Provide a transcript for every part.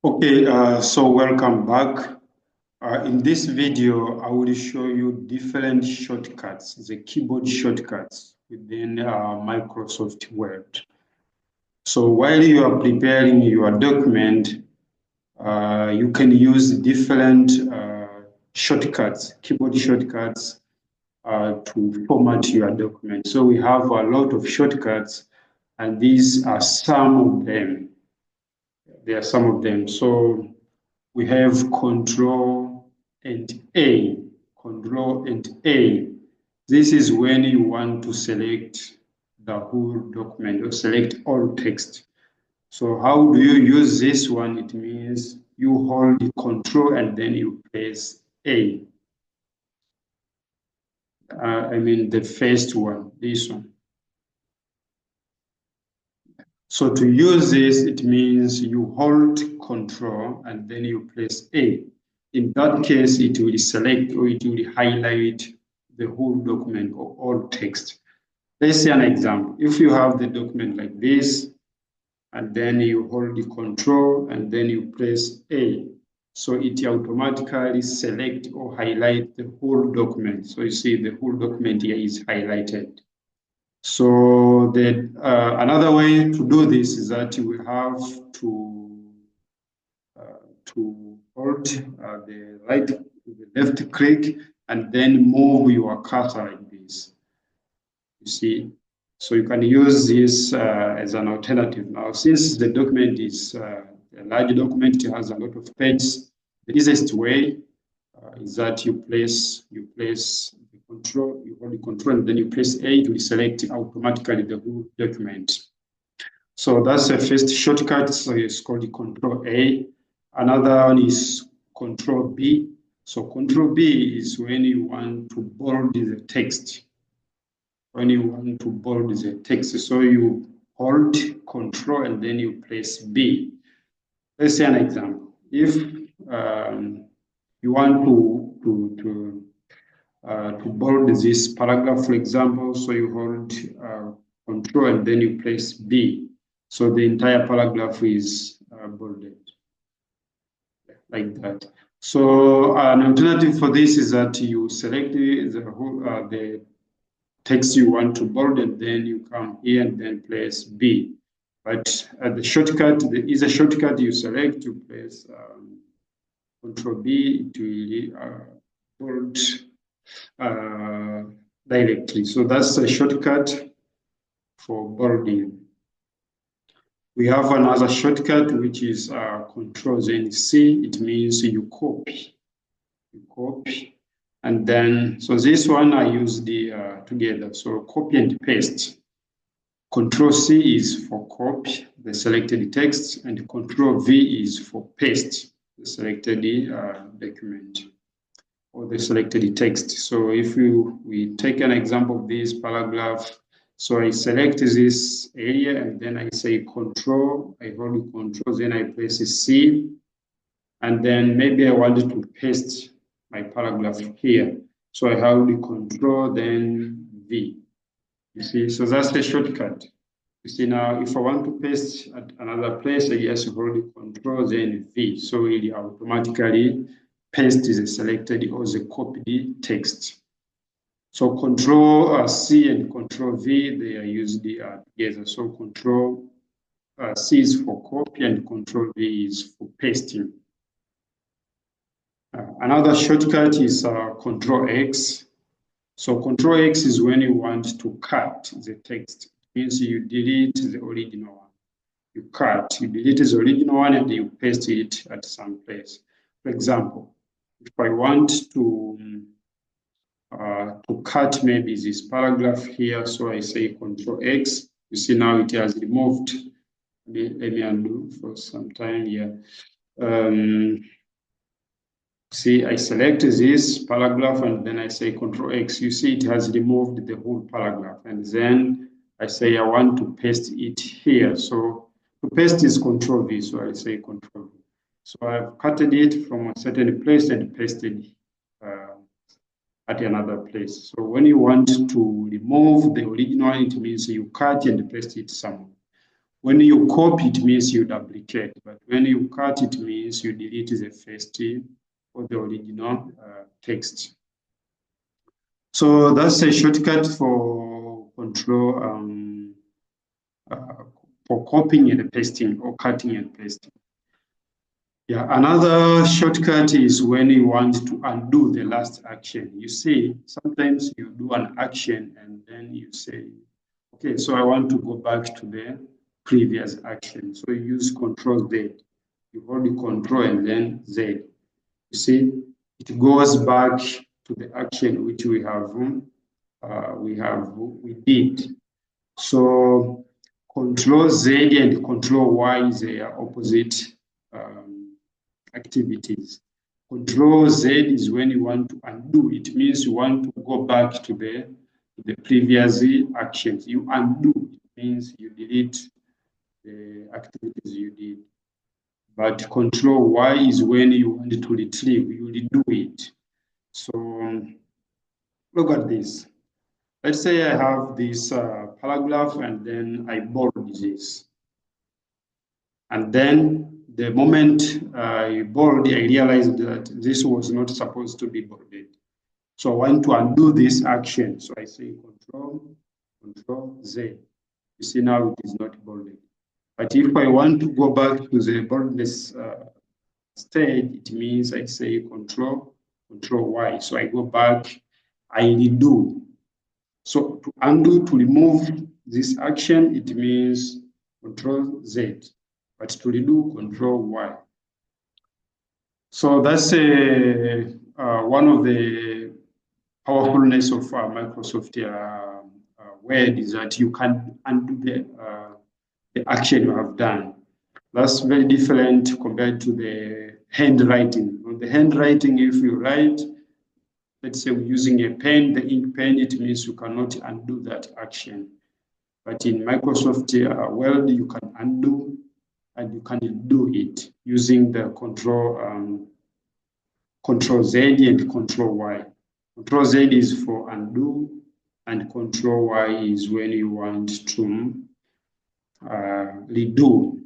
Okay, so welcome back. In this video, I will show you different shortcuts, the keyboard shortcuts within Microsoft Word. So while you are preparing your document, you can use different shortcuts, keyboard shortcuts to format your document. So we have a lot of shortcuts, and these are some of them. There are some of them. So we have Control and A. Control and A. This is when you want to select the whole document or select all text. So how do you use this one? It means you hold the Control and then you press A. I mean the first one, this one. So to use this, it means you hold Control and then you press A. In that case, it will select or it will highlight the whole document or all text. Let's see an example. If you have the document like this, and then you hold the Control and then you press A, so it automatically select or highlight the whole document. So you see the whole document here is highlighted. So another way to do this is that you will have to hold the left click and then move your cursor like this. You see, so you can use this as an alternative. Now, since the document is a large document, it has a lot of pages. The easiest way is that you place the control, you hold the control, and then you press A to select automatically the whole document. So that's the first shortcut. So it's called the Control A. Another one is Control B. So Control B is when you want to bold the text. When you want to bold the text, so you hold Control and then you press B. Let's say an example. If you want to bold this paragraph, for example, so you hold Control and then you press B. So the entire paragraph is bolded like that. So an alternative for this is that you select the text you want to bold and then you come here and then press B. But the shortcut, is a shortcut you select, you press Control B, it will bold directly. So that's a shortcut for bolding. We have another shortcut which is Control Z C. It means you copy. You copy. And then, so this one I use the together. So copy and paste. Control C is for copy, the selected text, and Control V is for paste, the selected document or the selected text. So if we take an example of this paragraph, so I select this area and then I say Control, I hold Control, then I press C, and then maybe I wanted to paste my paragraph here. So I have the Control, then V. You see, so that's the shortcut. You see now, if I want to paste at another place, I just hold the Control, then V. So it automatically paste the selected or the copied text. So Control C and Control V, they are used together. So Control C is for copy and Control V is for pasting. Another shortcut is Control X. So Control X is when you want to cut the text. It means you delete the original one. You delete the original one and you paste it at some place. For example, if I want to cut maybe this paragraph here, so I say Control X. You see now it has removed. Let me undo for some time here. See, I select this paragraph and then I say Control X. You see it has removed the whole paragraph. And then I say I want to paste it here. So to paste is Control V. So I say Control V. So I've cut it from a certain place and pasted at another place. So when you want to remove the original, it means you cut and paste it somewhere. When you copy, it means you duplicate, but when you cut, it means you delete the first or the original text. So that's a shortcut for control for copying and pasting or cutting and pasting. Yeah, another shortcut is when you want to undo the last action. You see, sometimes you do an action and then you say, okay, so I want to go back to the previous action. So you use Control Z. You hold the Control and then Z. You see, it goes back to the action which we did. So Control Z and Control Y, they are opposite activities. Control Z is when you want to undo. It means you want to go back to the previous actions. You undo. It means you delete the activities you did. But Control Y is when you want to retrieve. You redo it. So look at this. Let's say I have this paragraph and then I bold this. And then the moment I bold, I realized that this was not supposed to be bolded. So I want to undo this action. So I say Control Z. You see now it is not bolded. But if I want to go back to the boldness stage, it means I say Control Y. So I go back, I redo. So to undo, to remove this action, it means Control Z. But to redo, Control Y. So that's one of the powerfulness of Microsoft Word is that you can undo the action you have done. That's very different compared to the handwriting. On the handwriting, if you write, let's say using a pen, the ink pen, it means you cannot undo that action. But in Microsoft Word, you can undo and you can do it using the Control Z and Control Y. Control Z is for undo, and Control Y is when you want to redo.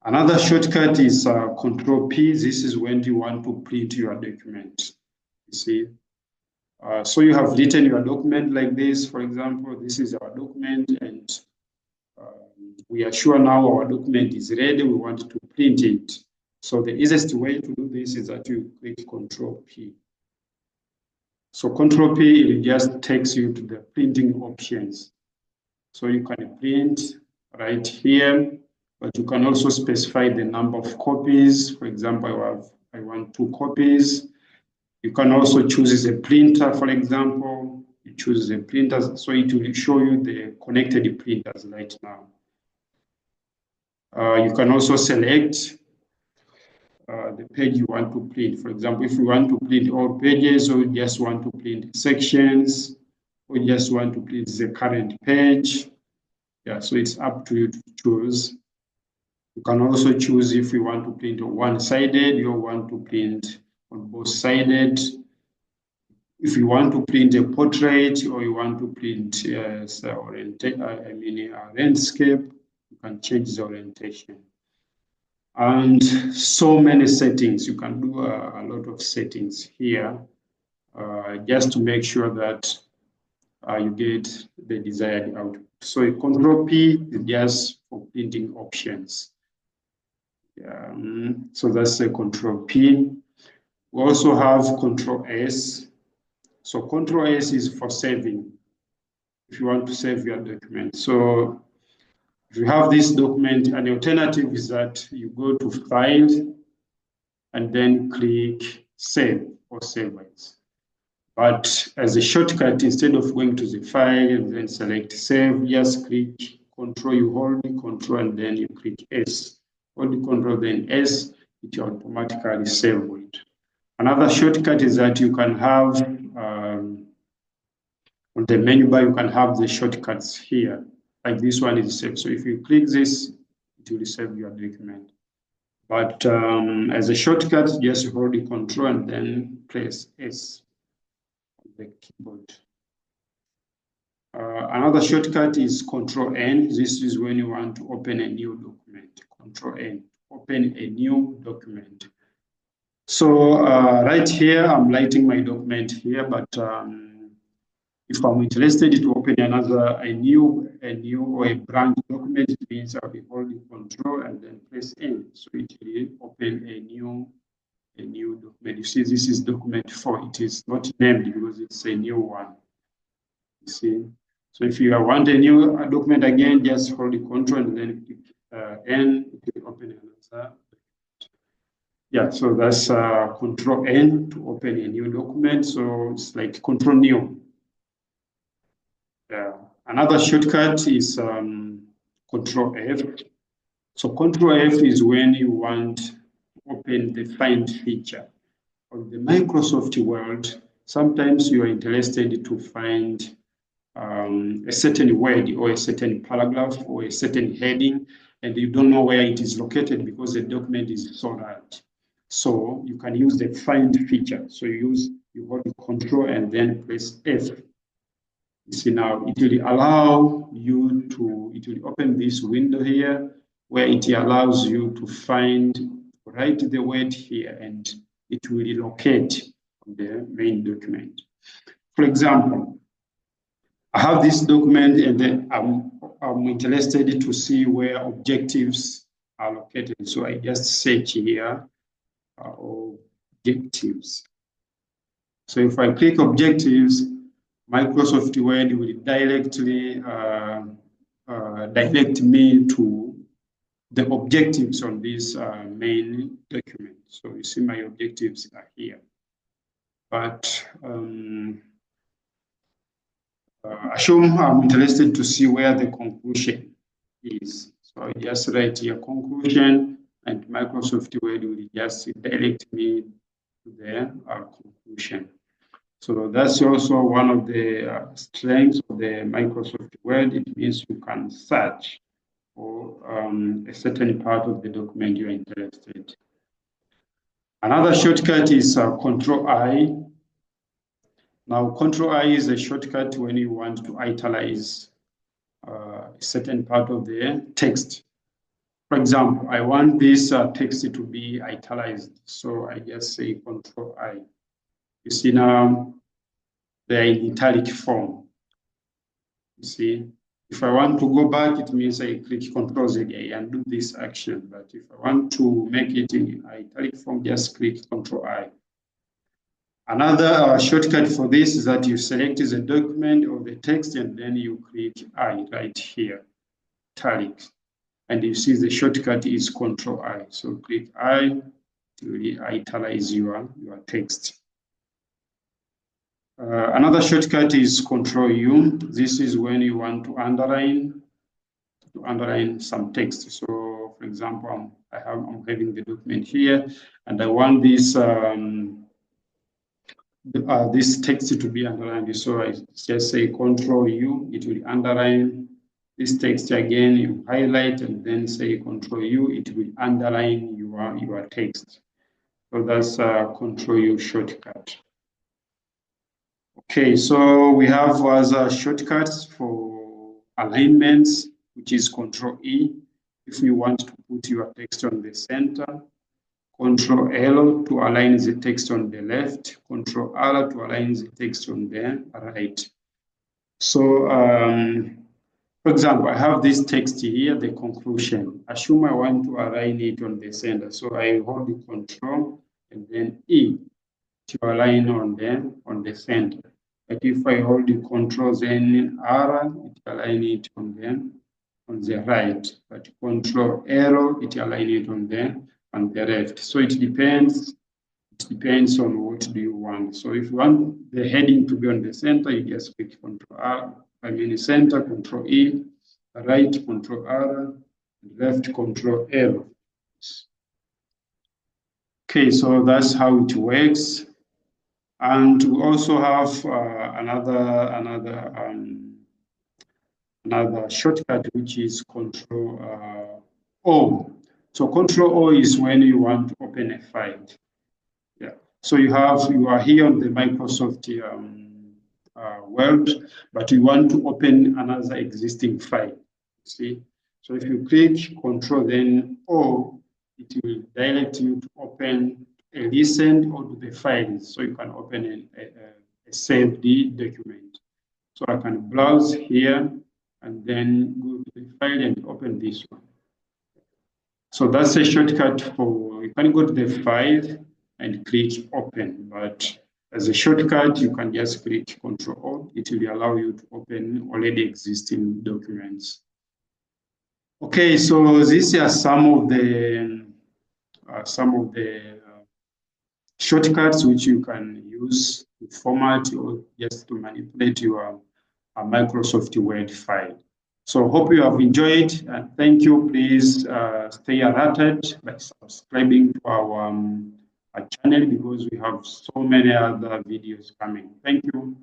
Another shortcut is Control P. This is when you want to print your document. You see, so you have written your document like this. For example, this is our document, and we are sure now our document is ready. We want to print it. So the easiest way to do this is that you click Control P. So Control P, it just takes you to the printing options. So you can print right here, but you can also specify the number of copies. For example, I want 2 copies. You can also choose a printer, for example. You choose the printers, so it will show you the connected printers right now. You can also select the page you want to print. For example, if you want to print all pages, or you just want to print sections, or you just want to print the current page. Yeah, so it's up to you to choose. You can also choose if you want to print one-sided, you want to print on both-sided. If you want to print a portrait, or you want to print landscape, you can change the orientation. And so many settings. You can do a lot of settings here just to make sure that you get the desired output. So Control P is just for printing options. So that's a Control P. We also have Control S. So Control S is for saving, if you want to save your document. So if you have this document, an alternative is that you go to File and then click Save or Save As. But as a shortcut, instead of going to the file and then select Save, just click Control, you hold the Control and then you click S. Hold the Control, then S, it automatically save it. Another shortcut is that you can have, on the menu bar, you can have the shortcuts here. Like this one is saved. So if you click this, it will save your document. But as a shortcut, just hold the Control and then press S on the keyboard. Another shortcut is Control N. This is when you want to open a new document. Control N, open a new document. So right here, I'm lighting my document here, but if I'm interested to open a new or a blank document, it means I'll be holding Control and then press N. So it will open a new document. You see, this is document 4. It is not named because it's a new one. You see. So if you want a new document again, just hold the Control and then click N. It will open another. Yeah, so that's Control N to open a new document. So it's like Control New. Another shortcut is Control F. So Control F is when you want to open the find feature. On the Microsoft world, sometimes you are interested to find a certain word or a certain paragraph or a certain heading, and you don't know where it is located because the document is so large. So you can use the find feature. So you hold Control and then press F. You see now it will allow you to, it will open this window here where it allows you to write the word here and it will locate the main document. For example, I have this document and then I'm interested to see where objectives are located. So I just search here objectives. So if I click objectives, Microsoft Word will directly direct me to the objectives on this main document. So you see my objectives are here. But assume I'm interested to see where the conclusion is. So I just write here conclusion and Microsoft Word will just direct me to the conclusion. So that's also one of the strengths of the Microsoft Word. It means you can search for a certain part of the document you're interested. Another shortcut is Control I. Now, Control I is a shortcut when you want to italize a certain part of the text. For example, I want this text to be italicized. So I just say Control I. You see now, they're in italic form. You see, if I want to go back, it means I click Control Z and do this action. But if I want to make it in italic form, just click Control I. Another shortcut for this is that you select the document or the text and then you click I right here, italic. And you see the shortcut is Control I. So click I to italize your text. Another shortcut is Control U. This is when you want to underline some text. So, for example, I'm having the document here, and I want this this text to be underlined. So I just say Control U. It will underline this text again. You highlight and then say Control U. It will underline your text. So that's Control U shortcut. Okay, so we have other shortcuts for alignments, which is Control E. If you want to put your text on the center, Control L to align the text on the left, Control R to align the text on the right. So, for example, I have this text here, the conclusion. Assume I want to align it on the center. So I hold the Control and then E to align on the center. But if I hold the Control then R, it align it on the right. But Control L, it align it on the left. So it depends. It depends on what do you want. So if you want the heading to be on the center, you just click Control R. I mean center, Control E, right, Control R, left, Control L. Okay, so that's how it works. And we also have another shortcut, which is Control O. So Control O is when you want to open a file. Yeah. So you are here on the Microsoft Word, but you want to open another existing file. See, so if you click Control then O, it will direct you to open a recent or to the files, so you can open a saved document. So I can browse here and then go to the file and open this one. So that's a shortcut for, you can go to the file and click open, but as a shortcut, you can just click Control O. It will allow you to open already existing documents. Okay, so these are some of the shortcuts which you can use to format or just to manipulate your Microsoft Word file. So hope you have enjoyed, and thank you. Please stay alerted by subscribing to our channel, because we have so many other videos coming. Thank you.